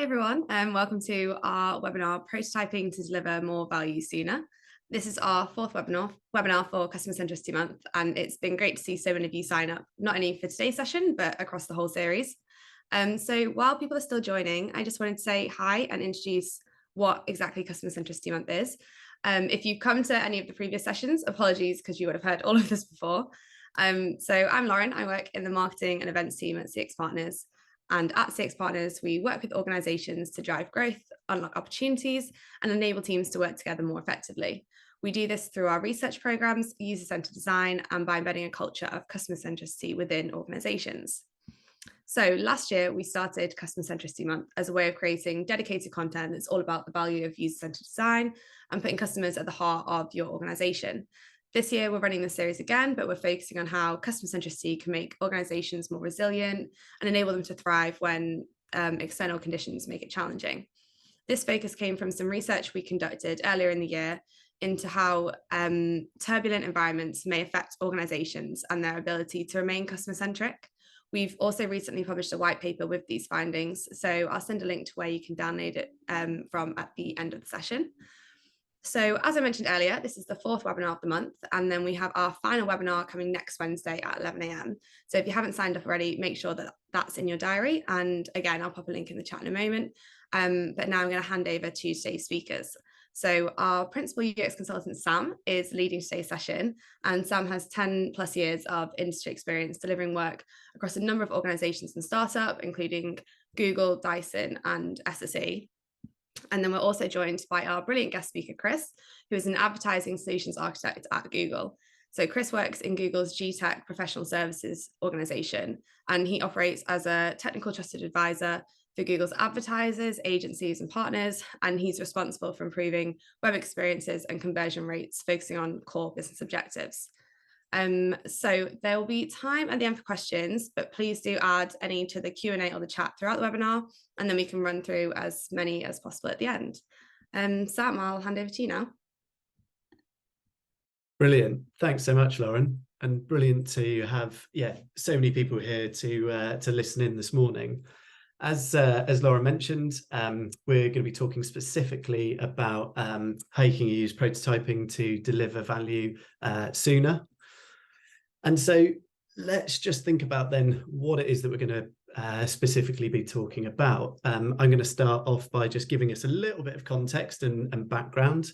everyone, and welcome to our webinar, Prototyping to Deliver More Value Sooner. This is our fourth webinar for Customer Centricity Month, and it's been great to see so many of you sign up, not only for today's session, but across the whole series. So while people are still joining, I just wanted to say hi and introduce what exactly Customer Centricity Month is. If you've come to any of the previous sessions, apologies, because you would have heard all of this before. So I'm Lauren, I work in the marketing and events team at cxpartners. And at cxpartners, we work with organizations to drive growth, unlock opportunities, and enable teams to work together more effectively. We do this through our research programs, user-centered design, and by embedding a culture of customer centricity within organizations. So last year, we started Customer Centricity Month as a way of creating dedicated content that's all about the value of user-centered design and putting customers at the heart of your organization. This year, we're running this series again, but we're focusing on how customer centricity can make organizations more resilient and enable them to thrive when external conditions make it challenging. This focus came from some research we conducted earlier in the year into how turbulent environments may affect organizations and their ability to remain customer-centric. We've also recently published a white paper with these findings, so I'll send a link to where you can download it from at the end of the session. So as I mentioned earlier, this is the fourth webinar of the month, and then we have our final webinar coming next Wednesday at 11 a.m. So if you haven't signed up already, make sure that that's in your diary. And again, I'll pop a link in the chat in a moment. But now I'm going to hand over to today's speakers. So our principal UX consultant, Sam, is leading today's session, and Sam has 10 plus years of industry experience delivering work across a number of organizations and startups, including Google, Dyson, and SSE. And then we're also joined by our brilliant guest speaker, Chris, who is an advertising solutions architect at Google. So Chris works in Google's GTech professional services organization, and he operates as a technical trusted advisor for Google's advertisers, agencies, and partners. And he's responsible for improving web experiences and conversion rates, focusing on core business objectives. So there will be time at the end for questions, but please do add any to the Q&A or the chat throughout the webinar, and then we can run through as many as possible at the end. Sam, I'll hand over to you now. Brilliant. Thanks so much, Lauren. And brilliant to have, so many people here to listen in this morning. As Lauren mentioned, we're going to be talking specifically about how you can use prototyping to deliver value sooner. And so let's just think about then what it is that we're going to specifically be talking about. I'm going to start off by just giving us a little bit of context and background.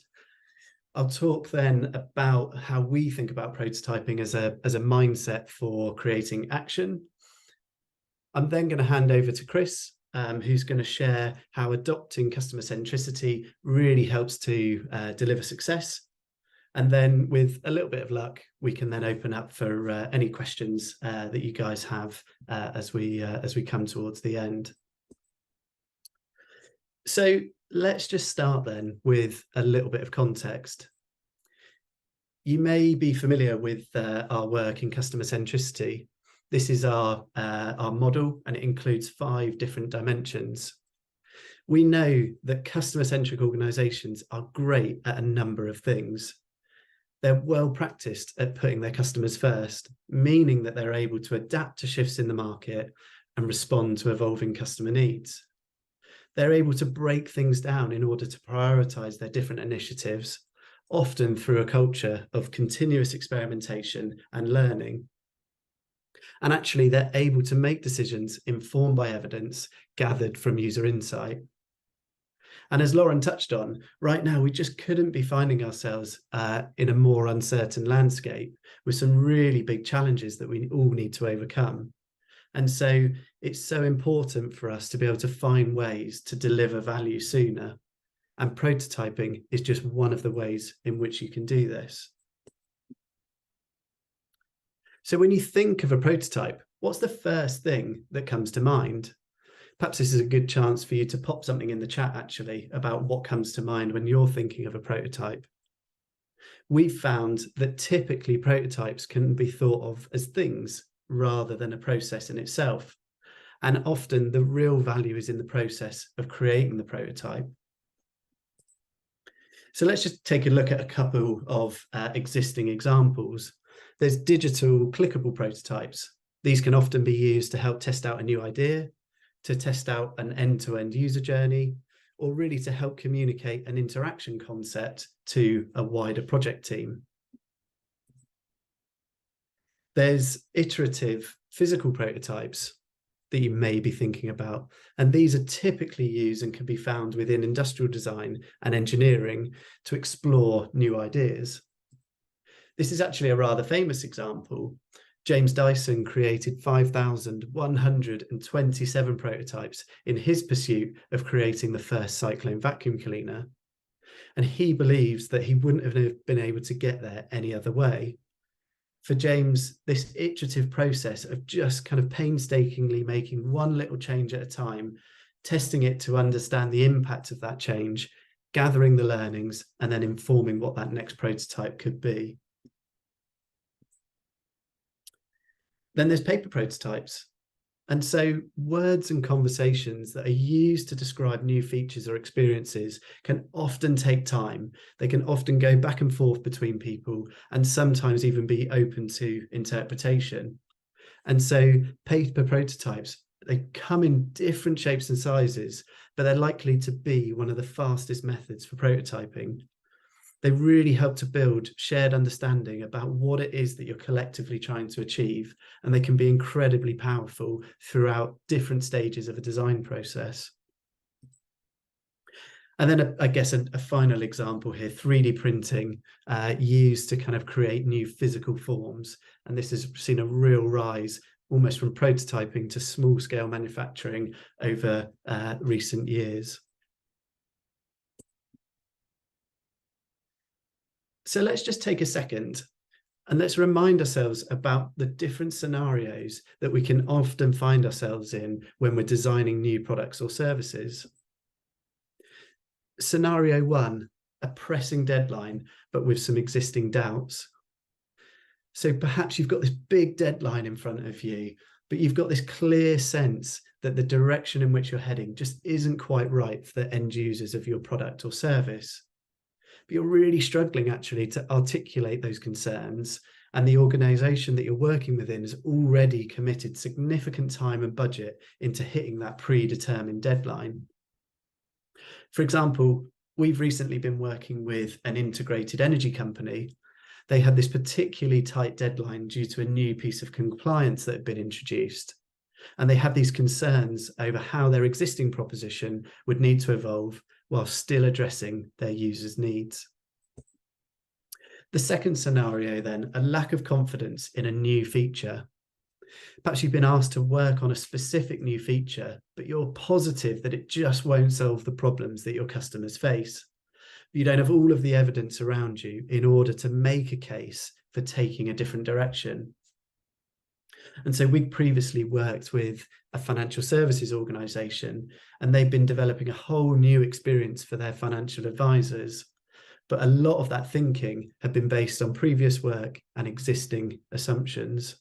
I'll talk then about how we think about prototyping as a mindset for creating action. I'm then going to hand over to Chris, who's going to share how adopting customer centricity really helps to deliver success. And then with a little bit of luck, we can then open up for any questions that you guys have as we come towards the end. So let's just start then with a little bit of context. You may be familiar with our work in customer centricity. This is our model, and it includes 5 different dimensions. We know that customer-centric organizations are great at a number of things. They're well practiced at putting their customers first, meaning that they're able to adapt to shifts in the market and respond to evolving customer needs. They're able to break things down in order to prioritize their different initiatives, often through a culture of continuous experimentation and learning. And actually, they're able to make decisions informed by evidence gathered from user insight. And as Lauren touched on, right now, we just couldn't be finding ourselves in a more uncertain landscape with some really big challenges that we all need to overcome. And so it's so important for us to be able to find ways to deliver value sooner. And prototyping is just one of the ways in which you can do this. So when you think of a prototype, what's the first thing that comes to mind? Perhaps this is a good chance for you to pop something in the chat, actually, about what comes to mind when you're thinking of a prototype. We've found that typically prototypes can be thought of as things rather than a process in itself. And often the real value is in the process of creating the prototype. So let's just take a look at a couple of existing examples. There's digital clickable prototypes. These can often be used to help test out a new idea, to test out an end-to-end user journey, or really to help communicate an interaction concept to a wider project team. There's iterative physical prototypes that you may be thinking about, and these are typically used and can be found within industrial design and engineering to explore new ideas. This is actually a rather famous example. James Dyson created 5,127 prototypes in his pursuit of creating the first cyclone vacuum cleaner. And he believes that he wouldn't have been able to get there any other way. For James, this iterative process of just kind of painstakingly making one little change at a time, testing it to understand the impact of that change, gathering the learnings, and then informing what that next prototype could be. Then there's paper prototypes. And so words and conversations that are used to describe new features or experiences can often take time. They can often go back and forth between people and sometimes even be open to interpretation. And so paper prototypes, they come in different shapes and sizes, but they're likely to be one of the fastest methods for prototyping. They really help to build shared understanding about what it is that you're collectively trying to achieve, and they can be incredibly powerful throughout different stages of a design process. And then I guess a final example here, 3D printing used to kind of create new physical forms. And this has seen a real rise almost from prototyping to small scale manufacturing over recent years. So let's just take a second and let's remind ourselves about the different scenarios that we can often find ourselves in when we're designing new products or services. Scenario one, a pressing deadline, but with some existing doubts. So perhaps you've got this big deadline in front of you, but you've got this clear sense that the direction in which you're heading just isn't quite right for the end users of your product or service. But you're really struggling actually to articulate those concerns, and the organization that you're working within has already committed significant time and budget into hitting that predetermined deadline. For example, we've recently been working with an integrated energy company. They had this particularly tight deadline due to a new piece of compliance that had been introduced. And they had these concerns over how their existing proposition would need to evolve while still addressing their users' needs. The second scenario then, a lack of confidence in a new feature. Perhaps you've been asked to work on a specific new feature, but you're positive that it just won't solve the problems that your customers face. You don't have all of the evidence around you in order to make a case for taking a different direction. And so we previously worked with a financial services organization, and they've been developing a whole new experience for their financial advisors. But a lot of that thinking had been based on previous work and existing assumptions.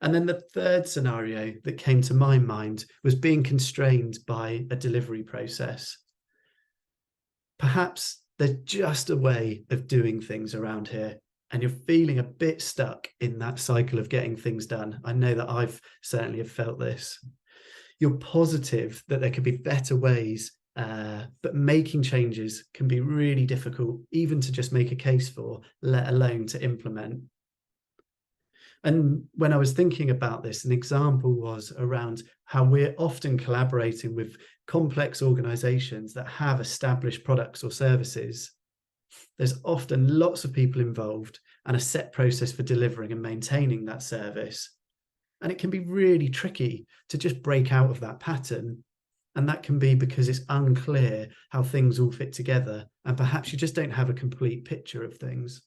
And then the third scenario that came to my mind was being constrained by a delivery process. Perhaps there's just a way of doing things around here, and you're feeling a bit stuck in that cycle of getting things done. I know that I've certainly have felt this. You're positive that there could be better ways, but making changes can be really difficult, even to just make a case for, let alone to implement. And when I was thinking about this, an example was around how we're often collaborating with complex organizations that have established products or services. There's often lots of people involved and a set process for delivering and maintaining that service. And it can be really tricky to just break out of that pattern. And that can be because it's unclear how things all fit together, and perhaps you just don't have a complete picture of things.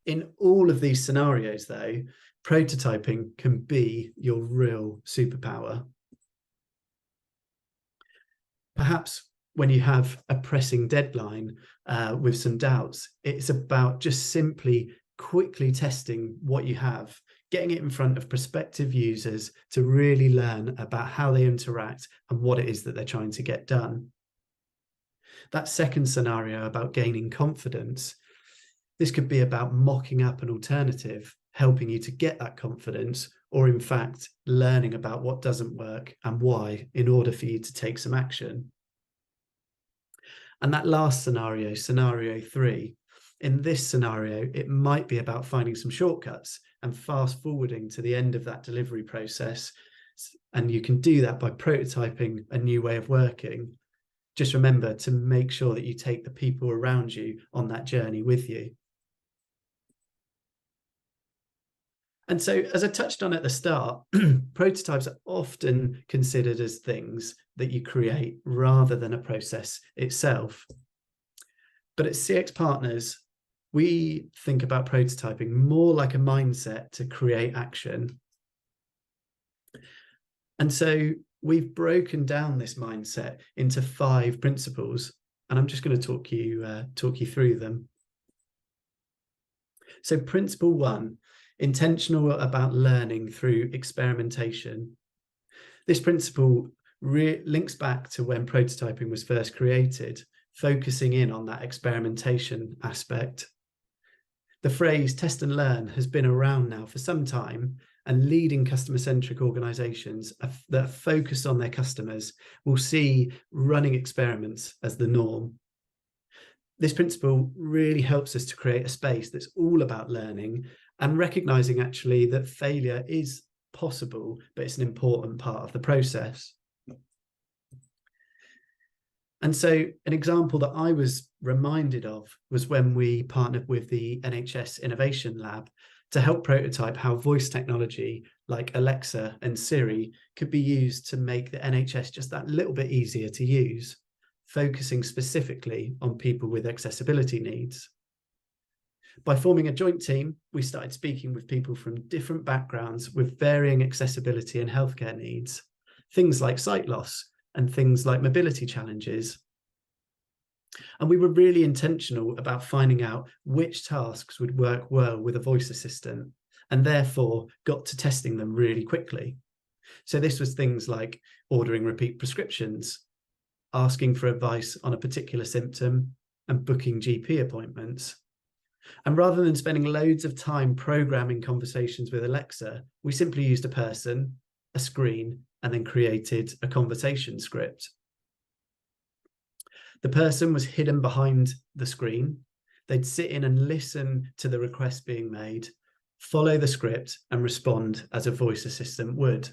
In all of these scenarios, though, prototyping can be your real superpower. Perhaps when you have a pressing deadline with some doubts, it's about just simply quickly testing what you have, getting it in front of prospective users to really learn about how they interact and what it is that they're trying to get done. That second scenario about gaining confidence, this could be about mocking up an alternative, helping you to get that confidence, or in fact, learning about what doesn't work and why in order for you to take some action. And that last scenario, scenario 3, in this scenario, it might be about finding some shortcuts and fast forwarding to the end of that delivery process. And you can do that by prototyping a new way of working. Just remember to make sure that you take the people around you on that journey with you. And so, as I touched on at the start, prototypes are often considered as things that you create rather than a process itself. But at CX Partners, we think about prototyping more like a mindset to create action. And so we've broken down this mindset into 5 principles, and I'm just going to talk you through them. So principle 1, intentional about learning through experimentation. This principle links back to when prototyping was first created, focusing in on that experimentation aspect. The phrase test and learn has been around now for some time, and leading customer-centric organizations that are focused on their customers will see running experiments as the norm. This principle really helps us to create a space that's all about learning and recognizing actually that failure is possible, but it's an important part of the process. And so an example that I was reminded of was when we partnered with the NHS Innovation Lab to help prototype how voice technology like Alexa and Siri could be used to make the NHS just that little bit easier to use, focusing specifically on people with accessibility needs. By forming a joint team, we started speaking with people from different backgrounds with varying accessibility and healthcare needs, things like sight loss and things like mobility challenges. And we were really intentional about finding out which tasks would work well with a voice assistant, and therefore got to testing them really quickly. So this was things like ordering repeat prescriptions, asking for advice on a particular symptom, and booking GP appointments. And rather than spending loads of time programming conversations with Alexa, we simply used a person, a screen, and then created a conversation script. The person was hidden behind the screen. They'd sit in and listen to the request being made, follow the script, and respond as a voice assistant would.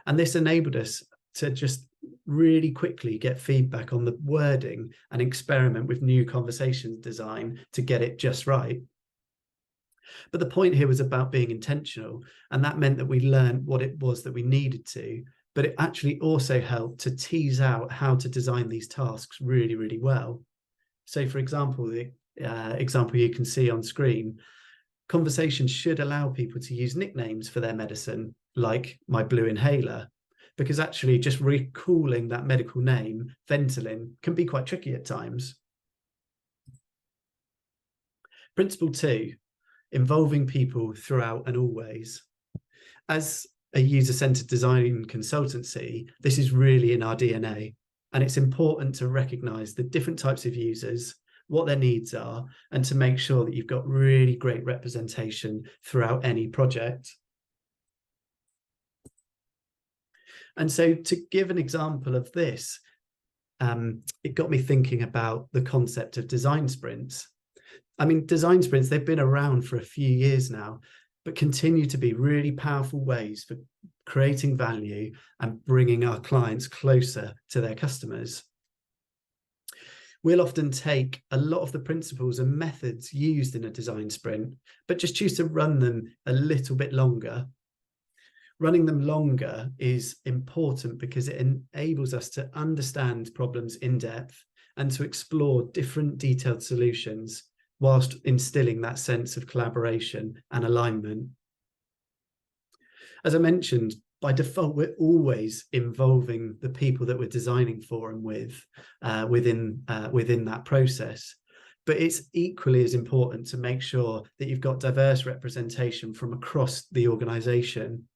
And this enabled us to just really quickly get feedback on the wording and experiment with new conversation design to get it just right. But the point here was about being intentional, and that meant that we learned what it was that we needed to, but it actually also helped to tease out how to design these tasks really, really well. So for example, the example you can see on screen, conversations should allow people to use nicknames for their medicine, like my blue inhaler, because actually just recalling that medical name, Ventolin, can be quite tricky at times. Principle 2, involving people throughout and always. As a user-centered design consultancy, this is really in our DNA, and it's important to recognize the different types of users, what their needs are, and to make sure that you've got really great representation throughout any project. And so to give an example of this, it got me thinking about the concept of design sprints. I mean, design sprints, they've been around for a few years now, but continue to be really powerful ways for creating value and bringing our clients closer to their customers. We'll often take a lot of the principles and methods used in a design sprint, but just choose to run them a little bit longer. Running them longer is important because it enables us to understand problems in depth and to explore different detailed solutions, whilst instilling that sense of collaboration and alignment. As I mentioned, by default, we're always involving the people that we're designing for and with within that process. But it's equally as important to make sure that you've got diverse representation from across the organization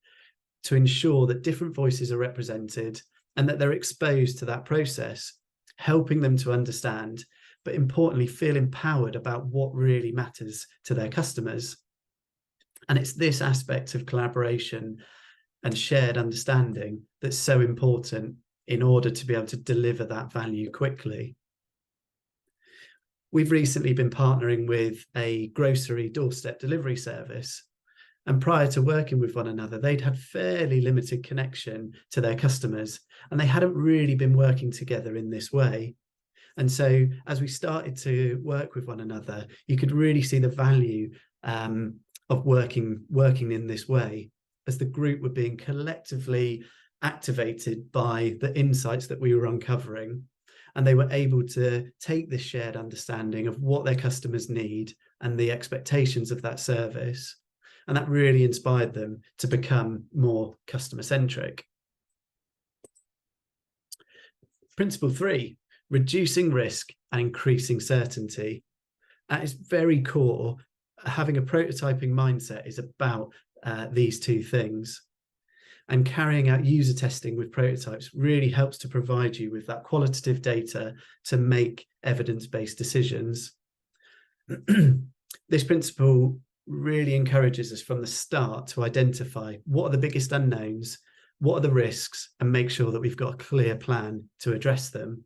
to ensure that different voices are represented and that they're exposed to that process, helping them to understand, but importantly, feel empowered about what really matters to their customers. And it's this aspect of collaboration and shared understanding that's so important in order to be able to deliver that value quickly. We've recently been partnering with a grocery doorstep delivery service. And prior to working with one another, they'd had fairly limited connection to their customers, and they hadn't really been working together in this way. And so as we started to work with one another, you could really see the value of working in this way, as the group were being collectively activated by the insights that we were uncovering. And they were able to take this shared understanding of what their customers need and the expectations of that service. And that really inspired them to become more customer centric. Principle 3, reducing risk and increasing certainty. At its very core, having a prototyping mindset is about these two things. And carrying out user testing with prototypes really helps to provide you with that qualitative data to make evidence-based decisions. This principle really encourages us from the start to identify what are the biggest unknowns, what are the risks, and make sure that we've got a clear plan to address them.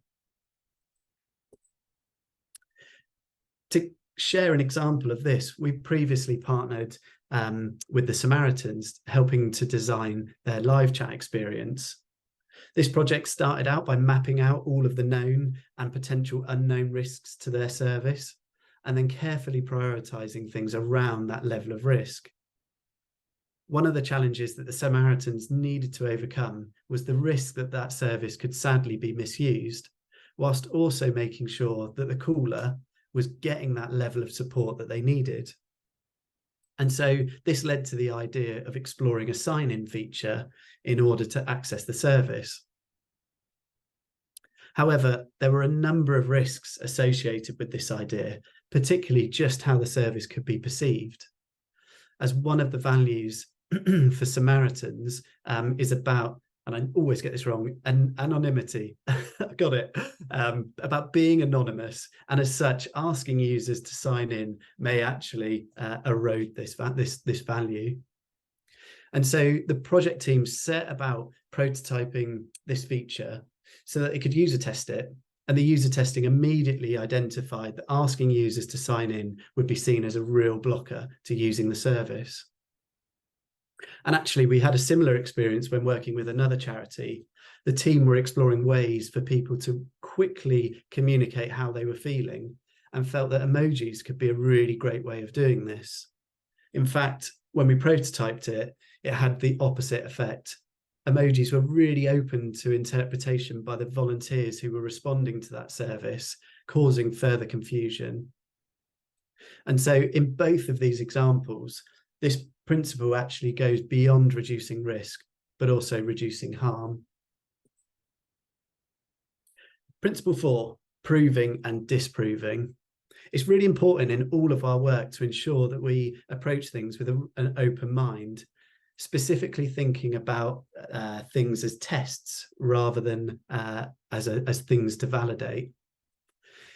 To share an example of this, we previously partnered with the Samaritans, helping to design their live chat experience. This project started out by mapping out all of the known and potential unknown risks to their service, and then carefully prioritizing things around that level of risk. One of the challenges that the Samaritans needed to overcome was the risk that that service could sadly be misused, whilst also making sure that the caller was getting that level of support that they needed. And so this led to the idea of exploring a sign-in feature in order to access the service. However, there were a number of risks associated with this idea, particularly just how the service could be perceived. As one of the values for Samaritans is about, and I always get this wrong, anonymity. Got it. About being anonymous, and as such, asking users to sign in may actually erode this value. And so the project team set about prototyping this feature so that they could user test it. And the user testing immediately identified that asking users to sign in would be seen as a real blocker to using the service. And actually, we had a similar experience when working with another charity. The team were exploring ways for people to quickly communicate how they were feeling, and felt that emojis could be a really great way of doing this. In fact, when we prototyped it, it had the opposite effect. Emojis were really open to interpretation by the volunteers who were responding to that service, causing further confusion. And so in both of these examples, this principle actually goes beyond reducing risk, but also reducing harm. Principle 4, proving and disproving. It's really important in all of our work to ensure that we approach things with an open mind, specifically thinking about things as tests rather than as things to validate.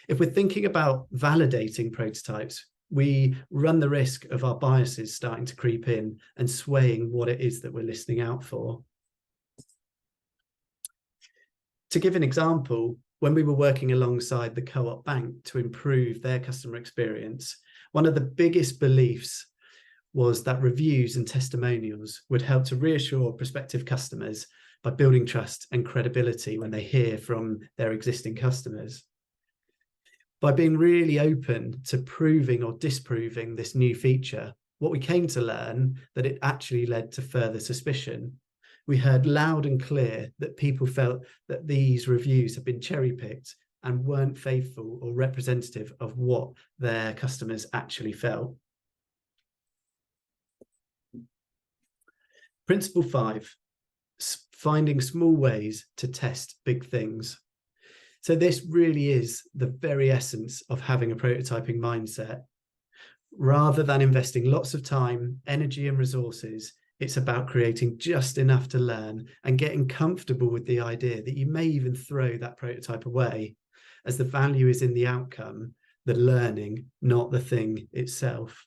If we're thinking about validating prototypes, we run the risk of our biases starting to creep in and swaying what it is that we're listening out for. To give an example, when we were working alongside the Co-op Bank to improve their customer experience, one of the biggest beliefs was that reviews and testimonials would help to reassure prospective customers by building trust and credibility when they hear from their existing customers. By being really open to proving or disproving this new feature, what we came to learn that it actually led to further suspicion. We heard loud and clear that people felt that these reviews had been cherry-picked and weren't faithful or representative of what their customers actually felt. Principle 5, finding small ways to test big things. So this really is the very essence of having a prototyping mindset. Rather than investing lots of time, energy, and resources, it's about creating just enough to learn and getting comfortable with the idea that you may even throw that prototype away, as the value is in the outcome, the learning, not the thing itself.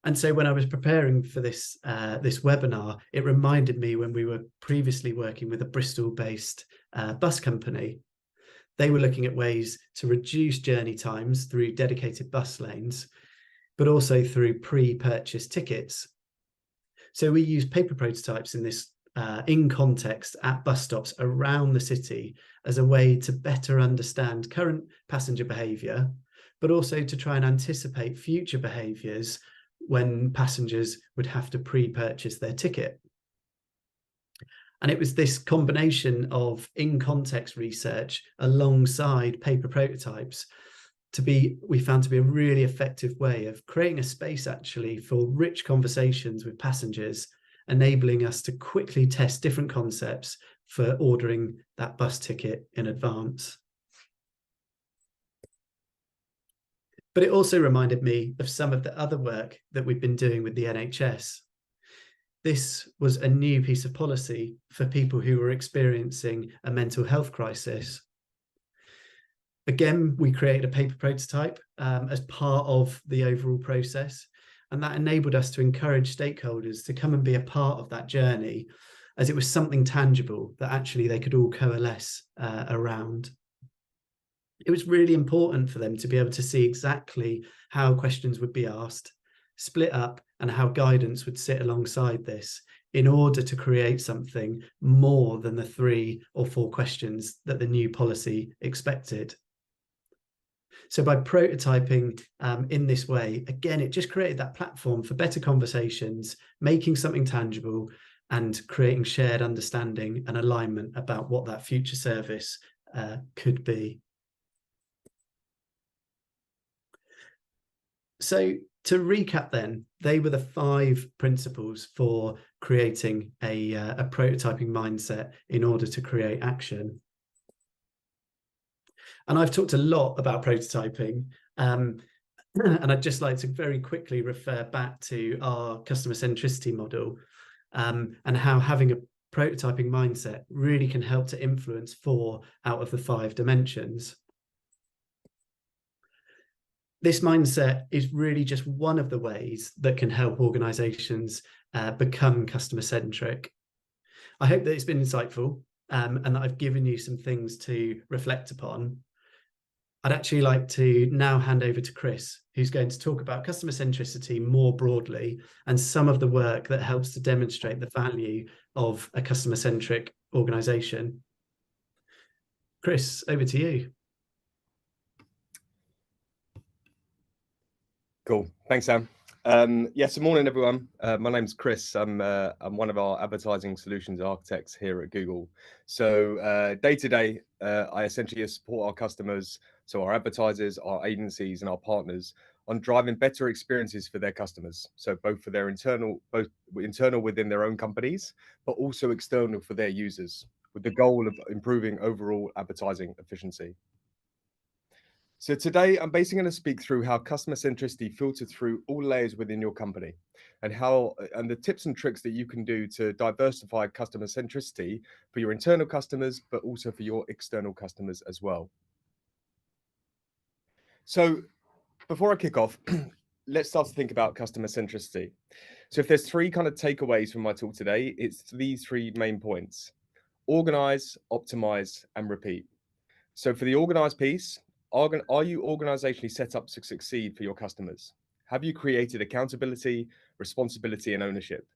And so when I was preparing for this webinar, it reminded me when we were previously working with a Bristol-based bus company. They were looking at ways to reduce journey times through dedicated bus lanes, but also through pre-purchase tickets. So we use paper prototypes in this in context at bus stops around the city as a way to better understand current passenger behaviour, but also to try and anticipate future behaviours when passengers would have to pre-purchase their ticket. And it was this combination of in-context research alongside paper prototypes we found to be a really effective way of creating a space actually for rich conversations with passengers, enabling us to quickly test different concepts for ordering that bus ticket in advance. But it also reminded me of some of the other work that we've been doing with the NHS. This was a new piece of policy for people who were experiencing a mental health crisis. Again, we created a paper prototype as part of the overall process, and that enabled us to encourage stakeholders to come and be a part of that journey, as it was something tangible that actually they could all coalesce around. It was really important for them to be able to see exactly how questions would be asked, split up, and how guidance would sit alongside this in order to create something more than the 3 or 4 questions that the new policy expected. So by prototyping in this way, again, it just created that platform for better conversations, making something tangible and creating shared understanding and alignment about what that future service could be. So to recap then, they were the 5 principles for creating a prototyping mindset in order to create action. And I've talked a lot about prototyping, and I'd just like to very quickly refer back to our customer centricity model and how having a prototyping mindset really can help to influence 4 out of the 5 dimensions. This mindset is really just one of the ways that can help organizations become customer centric. I hope that it's been insightful and that I've given you some things to reflect upon. I'd actually like to now hand over to Chris, who's going to talk about customer centricity more broadly and some of the work that helps to demonstrate the value of a customer centric organization. Chris, over to you. Cool. Thanks, Sam. Yes, good morning, everyone. My name's Chris. I'm one of our advertising solutions architects here at Google. So day to day, I essentially support our customers, so our advertisers, our agencies, and our partners on driving better experiences for their customers. So both for their internal within their own companies, but also external for their users, with the goal of improving overall advertising efficiency. So today, I'm basically going to speak through how customer centricity filters through all layers within your company and the tips and tricks that you can do to diversify customer centricity for your internal customers, but also for your external customers as well. So before I kick off, let's start to think about customer centricity. So if there's 3 kind of takeaways from my talk today, it's these 3 main points: organize, optimize, and repeat. So for the organized piece, are you organizationally set up to succeed for your customers? Have you created accountability, responsibility, and ownership?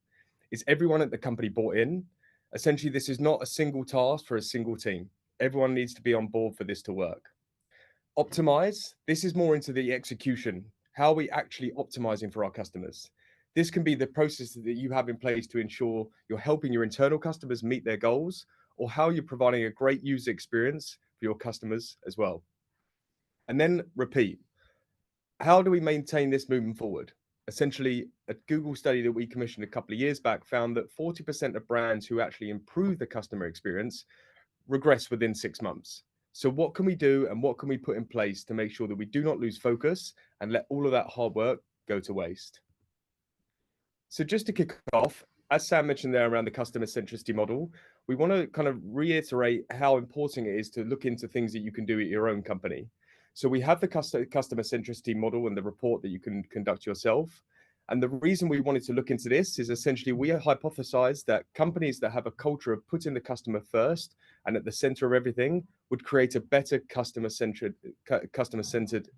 Is everyone at the company bought in? Essentially, this is not a single task for a single team. Everyone needs to be on board for this to work. Optimize, this is more into the execution. How are we actually optimizing for our customers? This can be the process that you have in place to ensure you're helping your internal customers meet their goals, or how you're providing a great user experience for your customers as well. And then repeat. How do we maintain this moving forward? Essentially, a Google study that we commissioned a couple of years back found that 40% of brands who actually improve the customer experience regress within 6 months. So what can we do and what can we put in place to make sure that we do not lose focus and let all of that hard work go to waste? So just to kick off, as Sam mentioned there around the customer centricity model, we want to kind of reiterate how important it is to look into things that you can do at your own company. So we have the customer centricity model and the report that you can conduct yourself. And the reason we wanted to look into this is essentially we hypothesized that companies that have a culture of putting the customer first and at the center of everything would create a better customer-centered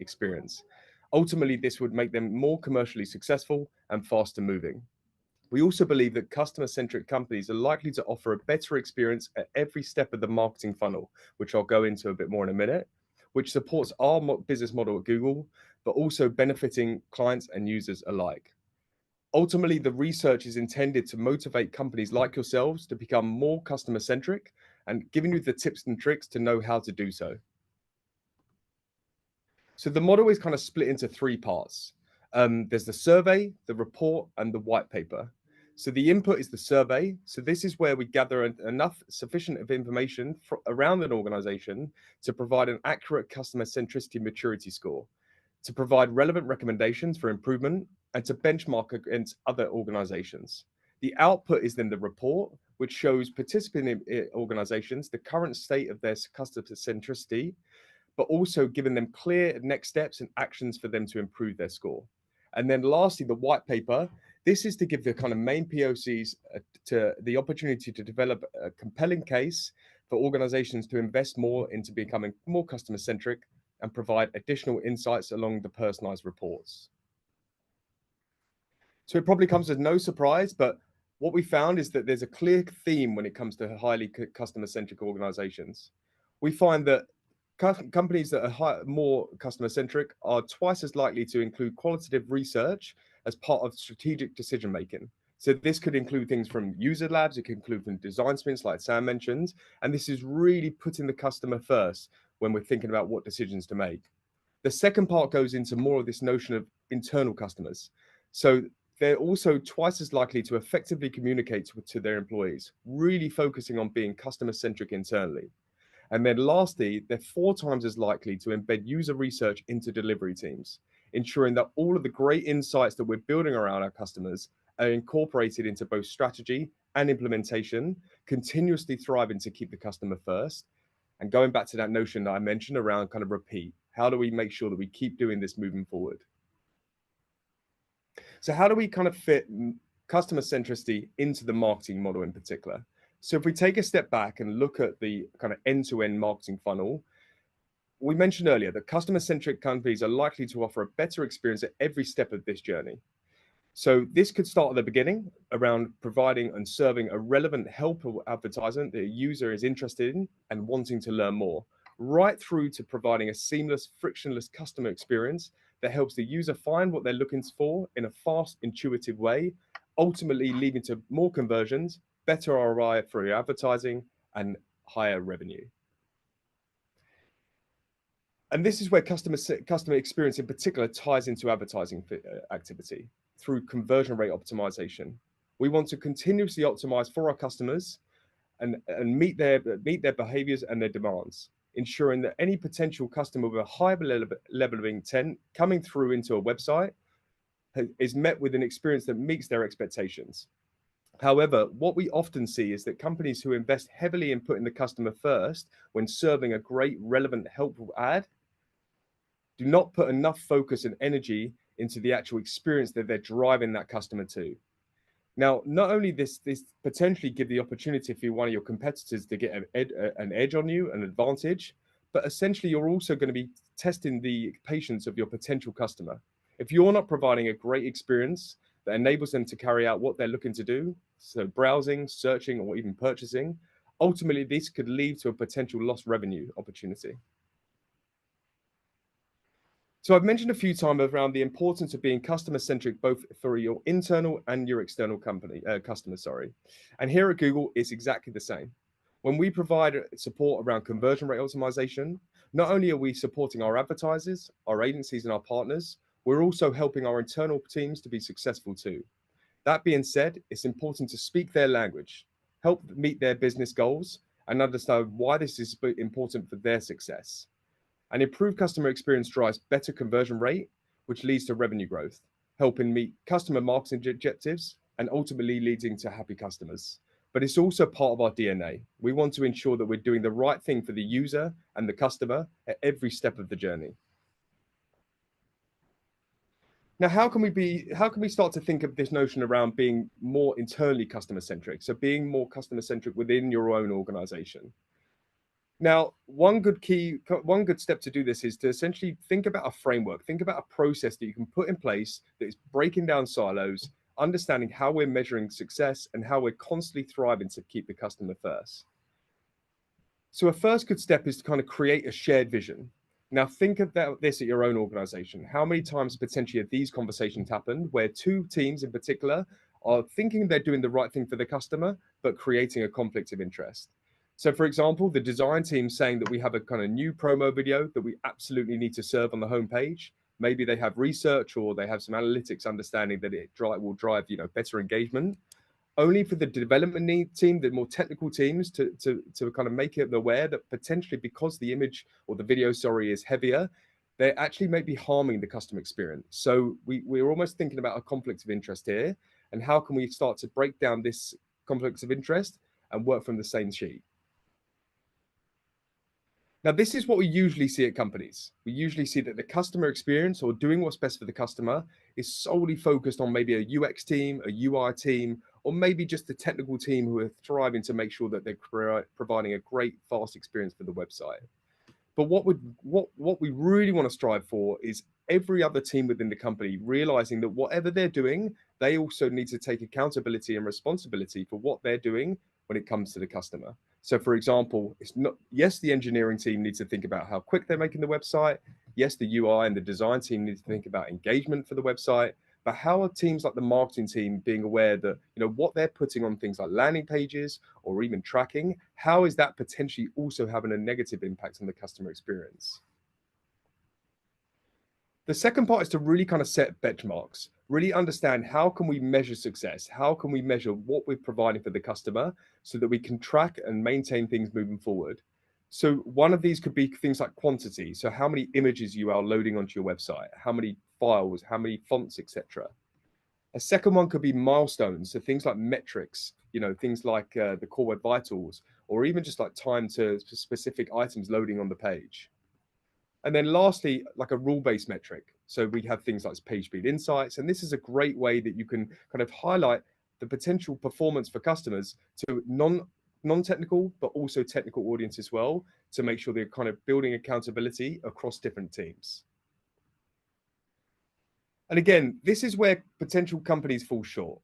experience. Ultimately, this would make them more commercially successful and faster moving. We also believe that customer-centric companies are likely to offer a better experience at every step of the marketing funnel, which I'll go into a bit more in a minute, which supports our business model at Google, but also benefiting clients and users alike. Ultimately, the research is intended to motivate companies like yourselves to become more customer-centric and giving you the tips and tricks to know how to do so. So the model is kind of split into three parts. There's the survey, the report, and the white paper. So the input is the survey. So this is where we gather enough sufficient of information around an organization to provide an accurate customer centricity maturity score, to provide relevant recommendations for improvement, and to benchmark against other organizations. The output is then the report, which shows participating organizations the current state of their customer centricity, but also giving them clear next steps and actions for them to improve their score. And then lastly, the white paper. This is to give the kind of main POCs to the opportunity to develop a compelling case for organizations to invest more into becoming more customer centric and provide additional insights along the personalized reports. So it probably comes as no surprise, but what we found is that there's a clear theme when it comes to highly customer centric organizations. We find that companies that are more customer centric are twice as likely to include qualitative research as part of strategic decision making. So this could include things from user labs, it could include from design sprints like Sam mentioned, and this is really putting the customer first when we're thinking about what decisions to make. The second part goes into more of this notion of internal customers. So they're also twice as likely to effectively communicate to their employees, really focusing on being customer centric internally. And then lastly, they're 4 times as likely to embed user research into delivery teams, ensuring that all of the great insights that we're building around our customers are incorporated into both strategy and implementation, continuously thriving to keep the customer first. And going back to that notion that I mentioned around kind of repeat, how do we make sure that we keep doing this moving forward? So how do we kind of fit customer centricity into the marketing model in particular? So if we take a step back and look at the kind of end-to-end marketing funnel, we mentioned earlier that customer-centric companies are likely to offer a better experience at every step of this journey. So this could start at the beginning around providing and serving a relevant helpful advertisement that a user is interested in and wanting to learn more, right through to providing a seamless, frictionless customer experience that helps the user find what they're looking for in a fast, intuitive way, ultimately leading to more conversions, better ROI for your advertising, and higher revenue. And this is where customer experience in particular ties into advertising activity through conversion rate optimization. We want to continuously optimize for our customers and meet their behaviors and their demands, ensuring that any potential customer with a high level of intent coming through into a website is met with an experience that meets their expectations. However, what we often see is that companies who invest heavily in putting the customer first when serving a great, relevant, helpful ad do not put enough focus and energy into the actual experience that they're driving that customer to. Now, not only this potentially give the opportunity for one of your competitors to get an edge on you, an advantage, but essentially you're also going to be testing the patience of your potential customer. If you're not providing a great experience that enables them to carry out what they're looking to do, so browsing, searching, or even purchasing, ultimately this could lead to a potential lost revenue opportunity. So I've mentioned a few times around the importance of being customer-centric, both for your internal and your external customers. And here at Google, it's exactly the same. When we provide support around conversion rate optimization, not only are we supporting our advertisers, our agencies, and our partners, we're also helping our internal teams to be successful too. That being said, it's important to speak their language, help meet their business goals, and understand why this is important for their success. An improved customer experience drives better conversion rate, which leads to revenue growth, helping meet customer marketing objectives and ultimately leading to happy customers. But it's also part of our DNA. We want to ensure that we're doing the right thing for the user and the customer at every step of the journey. Now, how can we start to think of this notion around being more internally customer centric? So being more customer centric within your own organization. Now, one good step to do this is to essentially think about a framework, think about a process that you can put in place that is breaking down silos, understanding how we're measuring success and how we're constantly thriving to keep the customer first. So a first good step is to kind of create a shared vision. Now think about this at your own organization. How many times potentially have these conversations happened where two teams in particular are thinking they're doing the right thing for the customer, but creating a conflict of interest? So for example, the design team saying that we have a kind of new promo video that we absolutely need to serve on the homepage. Maybe they have research or they have some analytics understanding that it will drive, better engagement, only for the development team, the more technical teams, to kind of make it aware that potentially because the image or the video, is heavier, they actually may be harming the customer experience. So we're almost thinking about a conflict of interest here, and how can we start to break down this conflict of interest and work from the same sheet? Now, this is what we usually see at companies. We usually see that the customer experience or doing what's best for the customer is solely focused on maybe a UX team, a UI team, or maybe just a technical team who are thriving to make sure that they're providing a great, fast experience for the website. But what we really want to strive for is every other team within the company realizing that whatever they're doing, they also need to take accountability and responsibility for what they're doing when it comes to the customer. So for example, yes, the engineering team needs to think about how quick they're making the website. Yes, the UI and the design team need to think about engagement for the website. But how are teams like the marketing team being aware that what they're putting on things like landing pages or even tracking, how is that potentially also having a negative impact on the customer experience? The second part is to really kind of set benchmarks, really understand how can we measure success? How can we measure what we're providing for the customer so that we can track and maintain things moving forward? So one of these could be things like quantity. So how many images you are loading onto your website, how many files, how many fonts, etc. A second one could be milestones. So things like metrics, things like the core web vitals, or even just like time to specific items loading on the page. And then lastly, like a rule-based metric. So we have things like page speed insights, and this is a great way that you can kind of highlight the potential performance for customers to non-technical, but also technical audience as well, to make sure they're kind of building accountability across different teams. And again, this is where potential companies fall short.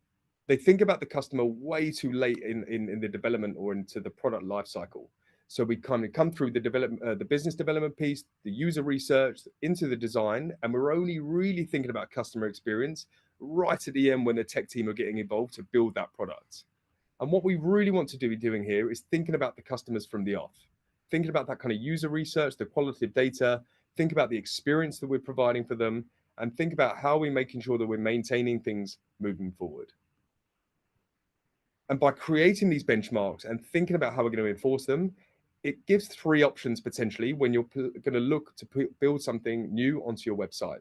They think about the customer way too late in the development or into the product lifecycle. So we kind of come through the business development piece, the user research, into the design, and we're only really thinking about customer experience right at the end when the tech team are getting involved to build that product. And what we really want to be doing here is thinking about the customers from the off, thinking about that kind of user research, the quality of data, think about the experience that we're providing for them, and think about how we're making sure that we're maintaining things moving forward. And by creating these benchmarks and thinking about how we're going to enforce them, it gives three options potentially when you're going to look to build something new onto your website.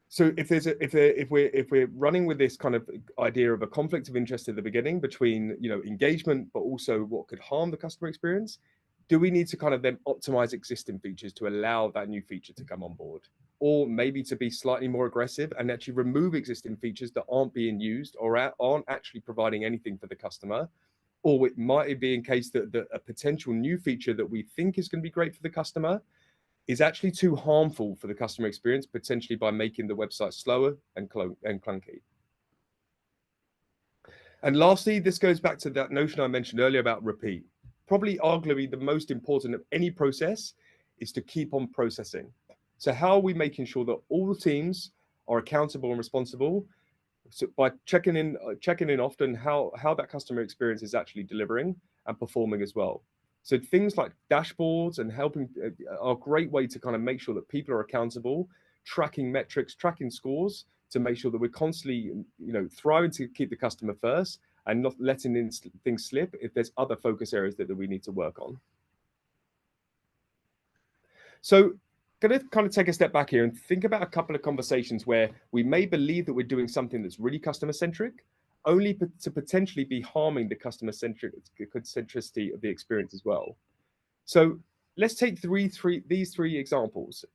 So if we're running with this kind of idea of a conflict of interest at the beginning between engagement, but also what could harm the customer experience, do we need to kind of then optimize existing features to allow that new feature to come on board? Or maybe to be slightly more aggressive and actually remove existing features that aren't being used or aren't actually providing anything for the customer? Or it might be in case that a potential new feature that we think is going to be great for the customer is actually too harmful for the customer experience, potentially by making the website slower and clunky. And lastly, this goes back to that notion I mentioned earlier about repeat. Probably arguably the most important of any process is to keep on processing. So how are we making sure that all the teams are accountable and responsible? So by checking in often how that customer experience is actually delivering and performing as well. So things like dashboards and helping are a great way to kind of make sure that people are accountable, tracking metrics, tracking scores to make sure that we're constantly, thriving to keep the customer first and not letting things slip if there's other focus areas that we need to work on. So going to kind of take a step back here and think about a couple of conversations where we may believe that we're doing something that's really customer centric, only to potentially be harming the customer centricity of the experience as well. So Let's take these three examples.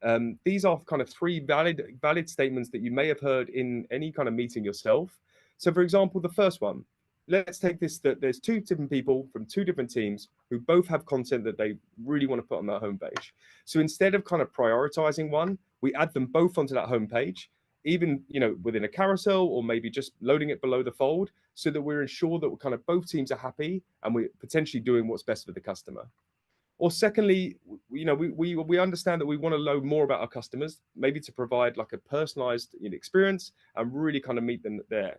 These are kind of three valid statements that you may have heard in any kind of meeting yourself. So for example, the first one, let's take this, that there's two different people from two different teams who both have content that they really want to put on their homepage. So instead of kind of prioritizing one, we add them both onto that homepage, even, you know, within a carousel, or maybe just loading it below the fold, so that we're ensured that we're kind of both teams are happy and we're potentially doing what's best for the customer. Or secondly, you know, we understand that we want to know more about our customers, maybe to provide like a personalized experience and really kind of meet them there.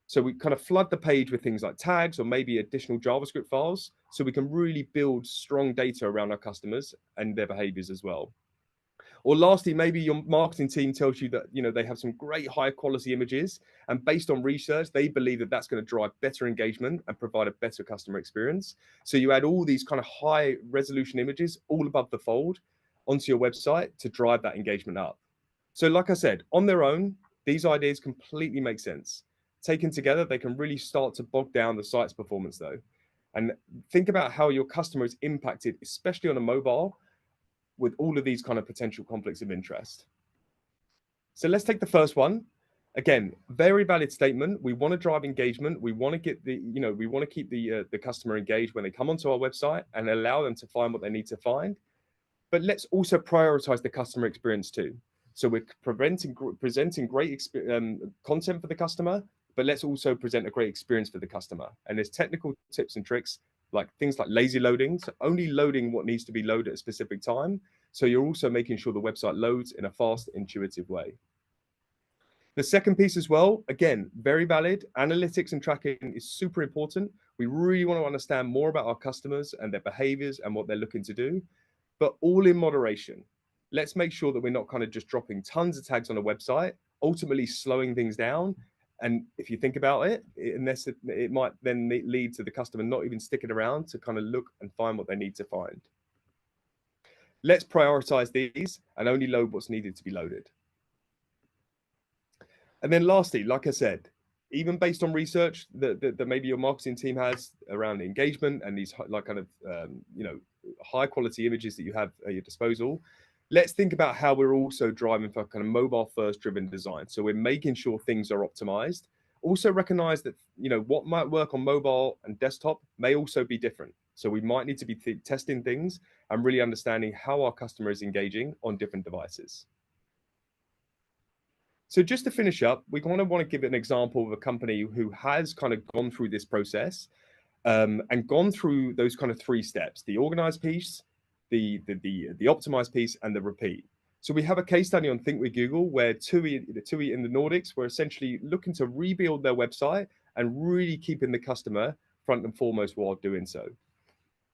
So we kind of flood the page with things like tags or maybe additional JavaScript files, so we can really build strong data around our customers and their behaviors as well. Or lastly, maybe your marketing team tells you that, you know, they have some great high quality images, and based on research, they believe that that's going to drive better engagement and provide a better customer experience. So you add all these kind of high resolution images all above the fold onto your website to drive that engagement up. So like I said, on their own, these ideas completely make sense. Taken together, they can really start to bog down the site's performance though. And think about how your customer is impacted, especially on a mobile, with all of these kind of potential conflicts of interest. So let's take the first one. Again, very valid statement. We want to drive engagement. We want to get the, you know, we want to keep the customer engaged when they come onto our website and allow them to find what they need to find. But let's also prioritize the customer experience too. So we're presenting great content for the customer, but let's also present a great experience for the customer. And there's technical tips and tricks, like things like lazy loading, so only loading what needs to be loaded at a specific time. So you're also making sure the website loads in a fast, intuitive way. The second piece as well, again, very valid. Analytics and tracking is super important. We really want to understand more about our customers and their behaviors and what they're looking to do, but all in moderation. Let's make sure that we're not kind of just dropping tons of tags on a website, ultimately slowing things down. And if you think about it, it might then lead to the customer not even sticking around to kind of look and find what they need to find. Let's prioritize these and only load what's needed to be loaded. And then lastly, like I said, even based on research that maybe your marketing team has around engagement and these like kind of high quality images that you have at your disposal, let's think about how we're also driving for kind of mobile first driven design. So we're making sure things are optimized. Also recognize that, you know, what might work on mobile and desktop may also be different. So we might need to be testing things and really understanding how our customer is engaging on different devices. So just to finish up, we want to give an example of a company who has kind of gone through this process and gone through those kind of three steps: the organized piece, the optimized piece, and the repeat. So we have a case study on Think with Google where TUI in the Nordics were essentially looking to rebuild their website and really keeping the customer front and foremost while doing so.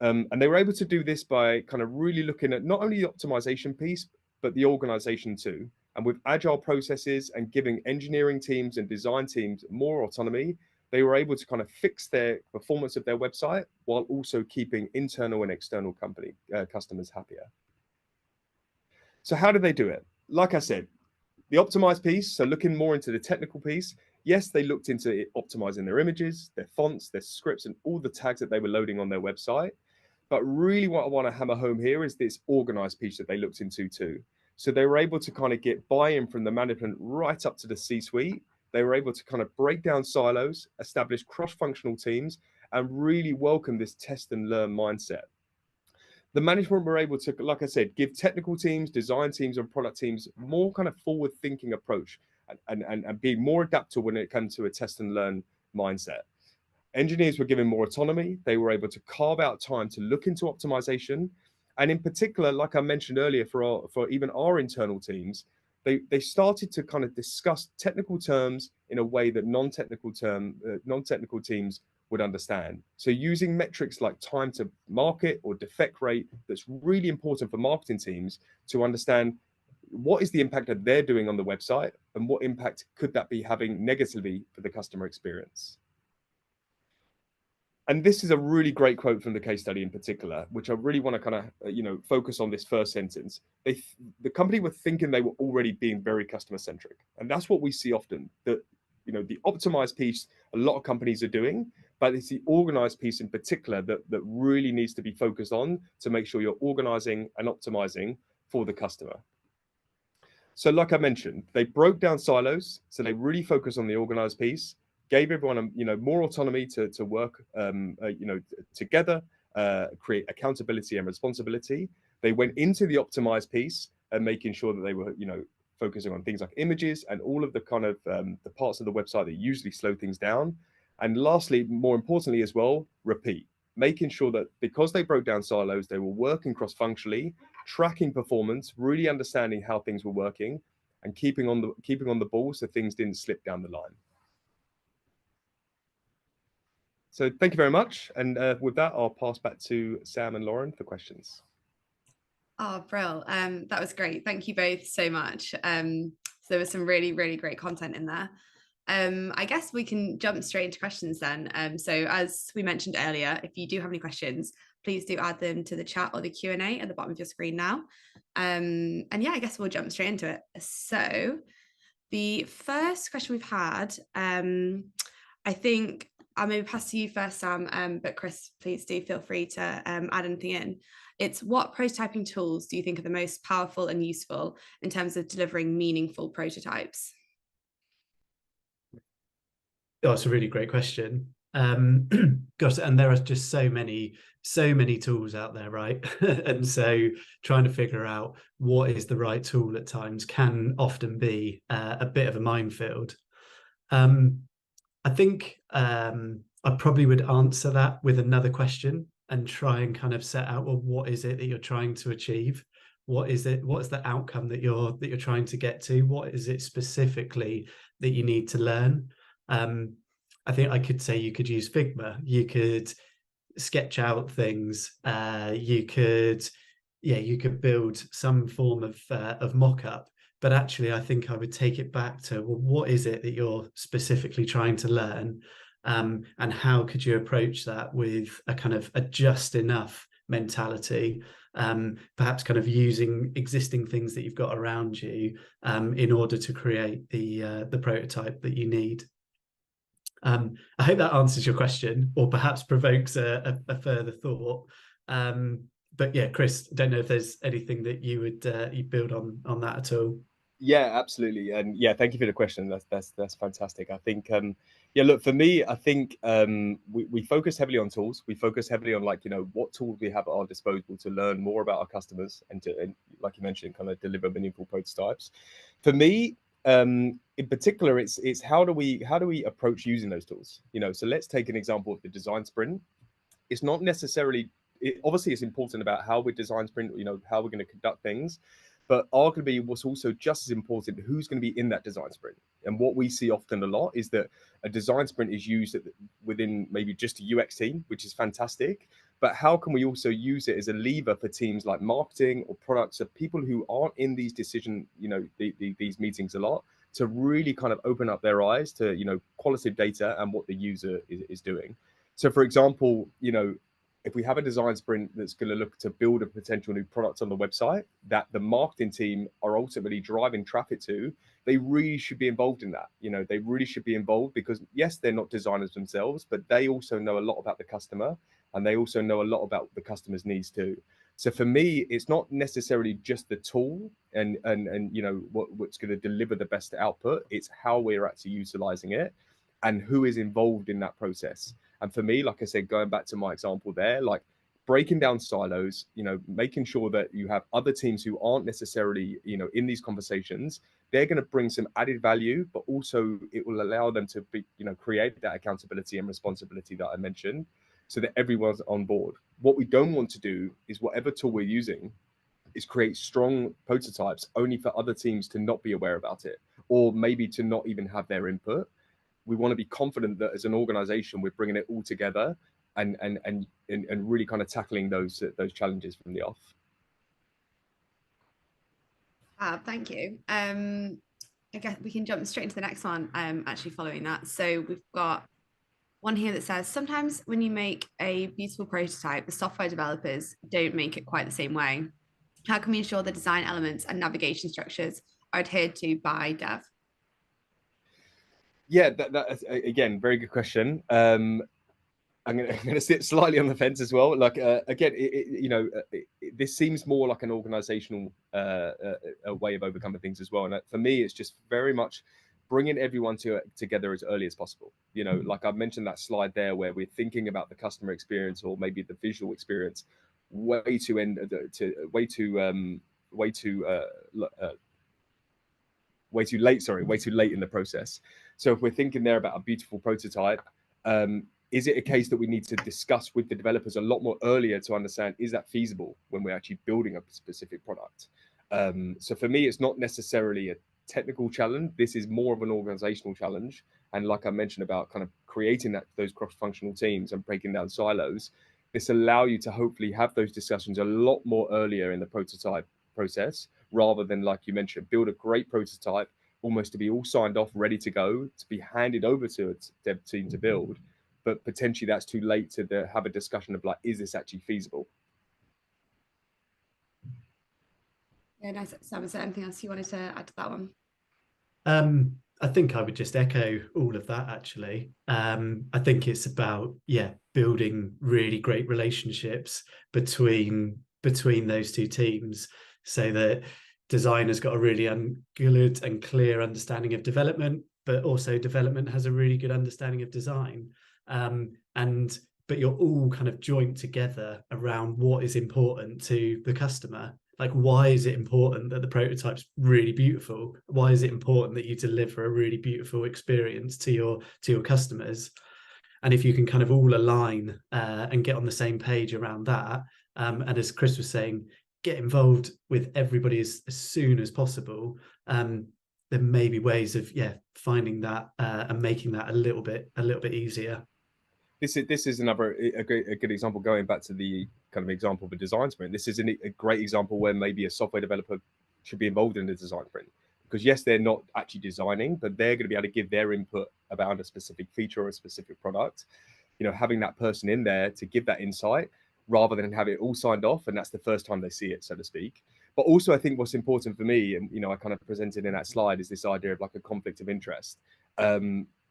And they were able to do this by kind of really looking at not only the optimization piece, but the organization too. And with agile processes and giving engineering teams and design teams more autonomy, they were able to kind of fix their performance of their website while also keeping internal and external customers happier. So how did they do it? Like I said, the optimized piece, so looking more into the technical piece, yes, they looked into optimizing their images, their fonts, their scripts, and all the tags that they were loading on their website. But really what I want to hammer home here is this organized piece that they looked into too. So they were able to kind of get buy-in from the management right up to the C-suite. They were able to kind of break down silos, establish cross-functional teams, and really welcome this test and learn mindset. The management were able to, like I said, give technical teams, design teams, and product teams more kind of forward-thinking approach and be more adaptable when it comes to a test and learn mindset. Engineers were given more autonomy. They were able to carve out time to look into optimization. And in particular, like I mentioned earlier, for even our internal teams, they started to kind of discuss technical terms in a way that non-technical teams would understand. So using metrics like time to market or defect rate, that's really important for marketing teams to understand what is the impact that they're doing on the website and what impact could that be having negatively for the customer experience. And this is a really great quote from the case study in particular, which I really want to kind of, focus on this first sentence. The company were thinking they were already being very customer centric. And that's what we see often, that, the optimized piece, a lot of companies are doing, but it's the organized piece in particular that really needs to be focused on to make sure you're organizing and optimizing for the customer. So like I mentioned, they broke down silos. So they really focused on the organized piece, gave everyone, more autonomy to work, together, create accountability and responsibility. They went into the optimized piece and making sure that they were, focusing on things like images and all of the kind of the parts of the website that usually slow things down. And lastly, more importantly as well, repeat, making sure that because they broke down silos, they were working cross-functionally, tracking performance, really understanding how things were working, and keeping on the ball so things didn't slip down the line. So thank you very much. And with that, I'll pass back to Sam and Lauren for questions. Oh, Brill. That was great. Thank you both so much. So there was some really, really great content in there. I guess we can jump straight into questions then. So as we mentioned earlier, if you do have any questions, please do add them to the chat or the Q&A at the bottom of your screen now. And yeah, I guess we'll jump straight into it. So the first question we've had, I think I'll maybe pass to you first, Sam, but Chris, please do feel free to add anything in. It's what prototyping tools do you think are the most powerful and useful in terms of delivering meaningful prototypes? Oh, it's a really great question. Gosh, and there are just so many tools out there, right? And so trying to figure out what is the right tool at times can often be a bit of a minefield. I think I probably would answer that with another question and try and kind of set out, well, what is it that you're trying to achieve? What is it? What is the outcome that you're trying to get to? What is it specifically that you need to learn? I think I could say you could use Figma. You could sketch out things. You could build some form of mock-up. But actually, I think I would take it back to, well, what is it that you're specifically trying to learn? And how could you approach that with a kind of a just enough mentality, perhaps kind of using existing things that you've got around you in order to create the prototype that you need. I hope that answers your question, or perhaps provokes a further thought. But yeah, Chris, I don't know if there's anything that you would you build on that at all. Yeah, absolutely. And yeah, thank you for the question. That's fantastic. I think, yeah, look, for me, I think we focus heavily on tools. We focus heavily on what tools we have at our disposal to learn more about our customers and like you mentioned, kind of deliver meaningful prototypes. For me, in particular, it's how do we approach using those tools? So let's take an example of the design sprint. It's not necessarily, obviously it's important about how we design sprint, how we're going to conduct things. But arguably, what's also just as important, who's going to be in that design sprint. And what we see often a lot is that a design sprint is used within maybe just a UX team, which is fantastic. But how can we also use it as a lever for teams like marketing or products, of people who aren't in these these meetings a lot, to really kind of open up their eyes to, qualitative data and what the user is doing. So, for example, if we have a design sprint that's going to look to build a potential new product on the website that the marketing team are ultimately driving traffic to, they really should be involved in that. They really should be involved because, yes, they're not designers themselves, but they also know a lot about the customer and they also know a lot about the customer's needs too. So for me, it's not necessarily just the tool and what's going to deliver the best output. It's how we're actually utilizing it and who is involved in that process. And for me, like I said, going back to my example there, like breaking down silos, making sure that you have other teams who aren't necessarily, in these conversations, they're going to bring some added value, but also it will allow them to be, create that accountability and responsibility that I mentioned so that everyone's on board. What we don't want to do is whatever tool we're using is create strong prototypes only for other teams to not be aware about it, or maybe to not even have their input. We want to be confident that as an organization, we're bringing it all together and really kind of tackling those challenges from the off. Thank you. I guess we can jump straight into the next one, actually following that. So we've got one here that says, sometimes when you make a beautiful prototype, the software developers don't make it quite the same way. How can we ensure the design elements and navigation structures are adhered to by dev? Yeah, that's again, very good question. I'm going to sit slightly on the fence as well. Like again, this seems more like an organizational a way of overcoming things as well. And for me, it's just very much bringing everyone together as early as possible. You know, like I mentioned that slide there where we're thinking about the customer experience or maybe the visual experience way too late in the process. So if we're thinking there about a beautiful prototype, is it a case that we need to discuss with the developers a lot more earlier to understand, is that feasible when we're actually building a specific product? So for me, it's not necessarily a technical challenge. This is more of an organizational challenge. And like I mentioned about kind of creating those cross-functional teams and breaking down silos, this allow you to hopefully have those discussions a lot more earlier in the prototype process, rather than, like you mentioned, build a great prototype almost to be all signed off, ready to go, to be handed over to a dev team to build. But potentially that's too late to have a discussion of like, is this actually feasible? Yeah, nice. Sam, is there anything else you wanted to add to that one? I think I would just echo all of that, actually. I think it's about, building really great relationships between those two teams, so that designers got a really good and clear understanding of development, but also development has a really good understanding of design. But you're all kind of joined together around what is important to the customer. Like, why is it important that the prototype's really beautiful? Why is it important that you deliver a really beautiful experience to your customers? And if you can kind of all align and get on the same page around that, and as Chris was saying, get involved with everybody as soon as possible, there may be ways of finding that and making that a little bit easier. This is another a good example, going back to the kind of example of a design sprint. This is a great example where maybe a software developer should be involved in the design sprint, because yes, they're not actually designing, but they're going to be able to give their input about a specific feature or a specific product. You know, having that person in there to give that insight rather than have it all signed off and that's the first time they see it, so to speak. But also, I think what's important for me, and I kind of presented in that slide, is this idea of like a conflict of interest.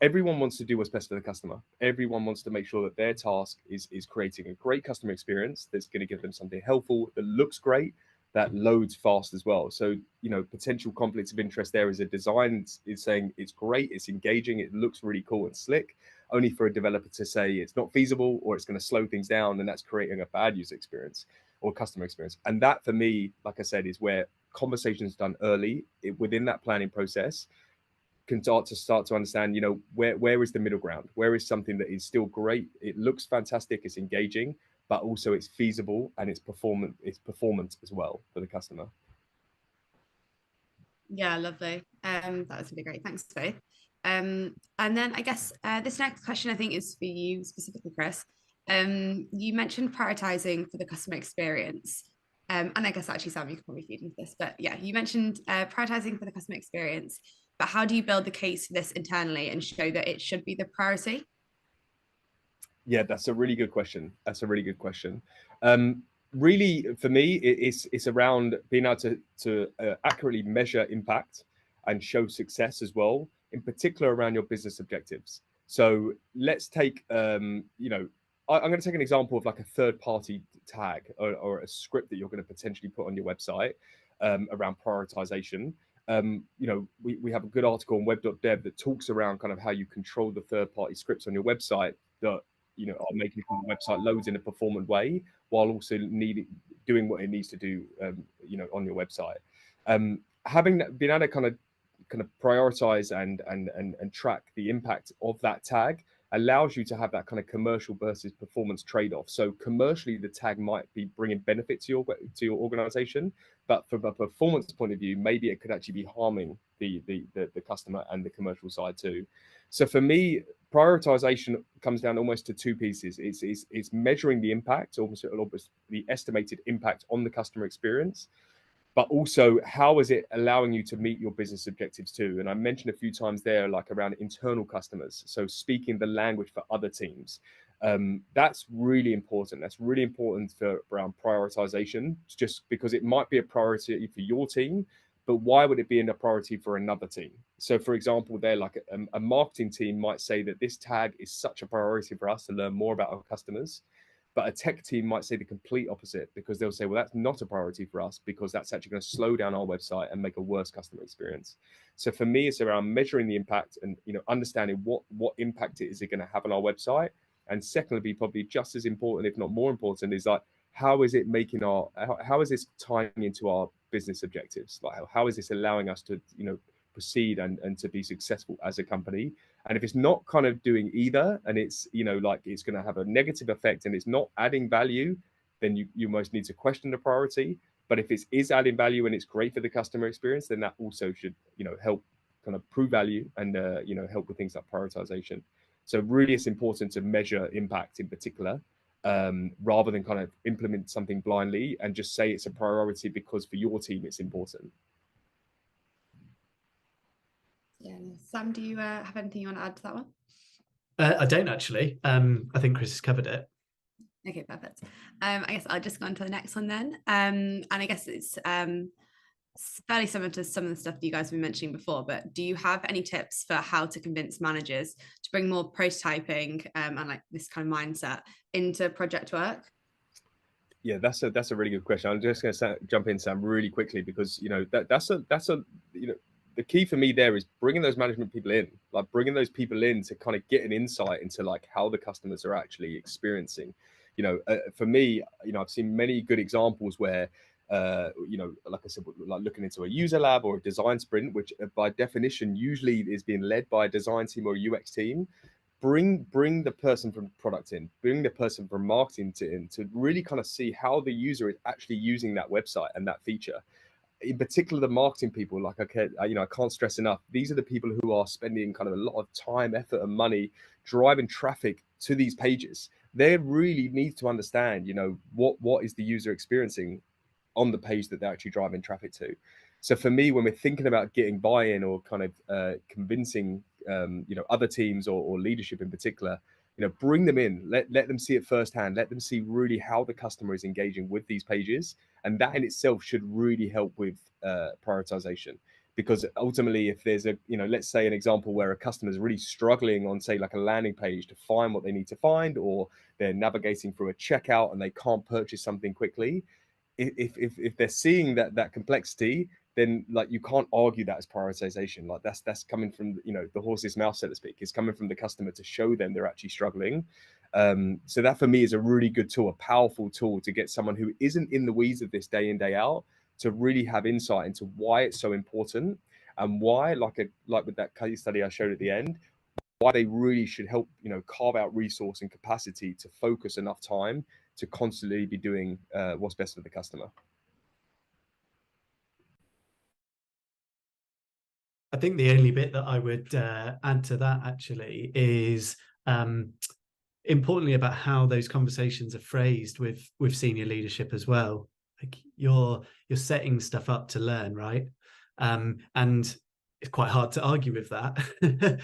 Everyone wants to do what's best for the customer. Everyone wants to make sure that their task is creating a great customer experience that's going to give them something helpful, that looks great, that loads fast as well. So, potential conflicts of interest there is a design is saying it's great, it's engaging, it looks really cool and slick, only for a developer to say it's not feasible or it's going to slow things down, and that's creating a bad user experience or customer experience. And that, for me, like I said, is where conversations done early within that planning process can start to understand, where is the middle ground? Where is something that is still great? It looks fantastic, it's engaging, but also it's feasible and it's performance as well for the customer. Yeah, lovely. That was really great. Thanks, both. And then I guess this next question I think is for you specifically, Chris. You mentioned prioritizing for the customer experience. And I guess actually, Sam, you could probably feed into this, but yeah, you mentioned prioritizing for the customer experience. But how do you build the case for this internally and show that it should be the priority? Yeah, that's a really good question. Really, for me, it's around being able to accurately measure impact and show success as well, in particular around your business objectives. So let's take, I'm going to take an example of like a third-party tag or a script that you're going to potentially put on your website around prioritization. We have a good article on web.dev that talks around kind of how you control the third-party scripts on your website that are making sure the website loads in a performant way while also doing what it needs to do, on your website. Having that, being able to kind of prioritize and track the impact of that tag allows you to have that kind of commercial versus performance trade-off. So commercially, the tag might be bringing benefit to your organization, but from a performance point of view, maybe it could actually be harming the customer and the commercial side too. So for me, prioritization comes down almost to two pieces. It's measuring the impact, almost the estimated impact on the customer experience, but also how is it allowing you to meet your business objectives too? And I mentioned a few times there, like around internal customers. So speaking the language for other teams. That's really important. That's really important for around prioritization, just because it might be a priority for your team, but why would it be a priority for another team? So for example, they're like a marketing team might say that this tag is such a priority for us to learn more about our customers. But a tech team might say the complete opposite, because they'll say, well, that's not a priority for us because that's actually going to slow down our website and make a worse customer experience. So for me, it's around measuring the impact and, you know, understanding what impact it is going to have on our website. And secondly, probably just as important, if not more important, is like, how is it making how is this tying into our business objectives? Like, how is this allowing us to, you know, proceed and to be successful as a company? And if it's not kind of doing either, and it's, you know, like it's going to have a negative effect and it's not adding value, then you most need to question the priority. But if it is adding value and it's great for the customer experience, then that also should, you know, help kind of prove value and, you know, help with things like prioritization. So really, it's important to measure impact in particular, rather than kind of implement something blindly and just say it's a priority because for your team it's important. Yeah, Sam, do you have anything you want to add to that one? I don't actually. I think Chris has covered it. Okay, perfect. I guess I'll just go on to the next one then. And I guess it's fairly similar to some of the stuff that you guys have been mentioning before, but do you have any tips for how to convince managers to bring more prototyping and like this kind of mindset into project work? Yeah, that's a really good question. I'm just going to jump in, Sam, really quickly, because, you know, that's a you know, the key for me there is bringing those management people in, like bringing those people in to kind of get an insight into like how the customers are actually experiencing. You know, for me, you know, I've seen many good examples where, you know, like I said, like looking into a user lab or a design sprint, which by definition usually is being led by a design team or a UX team. Bring the person from product in, bring the person from marketing in to really kind of see how the user is actually using that website and that feature. In particular, the marketing people, like, okay, you know, I can't stress enough, these are the people who are spending kind of a lot of time, effort, and money driving traffic to these pages. They really need to understand, you know, what is the user experiencing on the page that they're actually driving traffic to. So for me, when we're thinking about getting buy-in or kind of convincing, you know, other teams or leadership in particular, you know, bring them in, let them see it firsthand, let them see really how the customer is engaging with these pages. And that in itself should really help with prioritization. Because ultimately, if there's a, you know, let's say an example where a customer is really struggling on, say, like a landing page to find what they need to find, or they're navigating through a checkout and they can't purchase something quickly, if they're seeing that complexity, then like you can't argue that as prioritization. Like that's coming from, you know, the horse's mouth, so to speak. It's coming from the customer to show them they're actually struggling. So that for me is a really good tool, a powerful tool to get someone who isn't in the weeds of this day in, day out to really have insight into why it's so important, and why, like with that case study I showed at the end, why they really should help, you know, carve out resource and capacity to focus enough time to constantly be doing what's best for the customer. I think the only bit that I would add to that actually is importantly about how those conversations are phrased with senior leadership as well. Like you're setting stuff up to learn, right? And it's quite hard to argue with that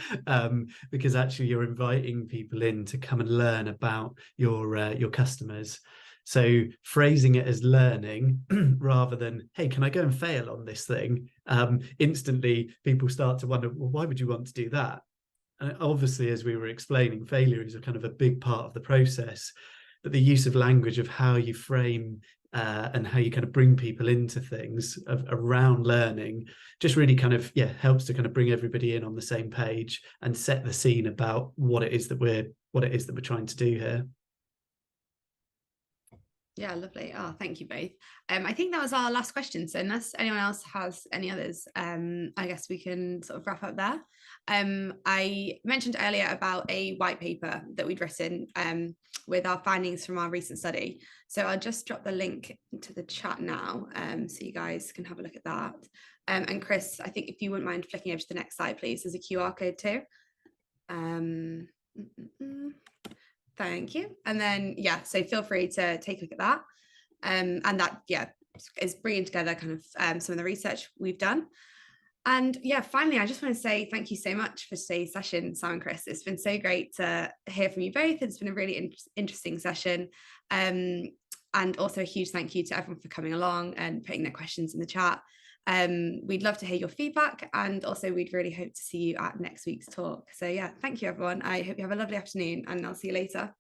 because actually you're inviting people in to come and learn about your customers. So phrasing it as learning rather than, hey, can I go and fail on this thing? Instantly people start to wonder, well, why would you want to do that? And obviously, as we were explaining, failure is a kind of a big part of the process, but the use of language of how you frame and how you kind of bring people into things around learning just really kind of, yeah, helps to kind of bring everybody in on the same page and set the scene about what it is that we're trying to do here. Yeah, lovely. Oh, thank you both. I think that was our last question. So unless anyone else has any others, I guess we can sort of wrap up there. I mentioned earlier about a white paper that we'd written with our findings from our recent study. So I'll just drop the link into the chat now so you guys can have a look at that. And Chris, I think if you wouldn't mind flicking over to the next slide, please. There's a QR code too. Thank you. And then, yeah, so feel free to take a look at that. And that, yeah, is bringing together kind of some of the research we've done. And yeah, finally, I just want to say thank you so much for today's session, Sam and Chris. It's been so great to hear from you both. It's been a really interesting session. And also a huge thank you to everyone for coming along and putting their questions in the chat. We'd love to hear your feedback, and also we'd really hope to see you at next week's talk. So yeah, thank you everyone. I hope you have a lovely afternoon, and I'll see you later.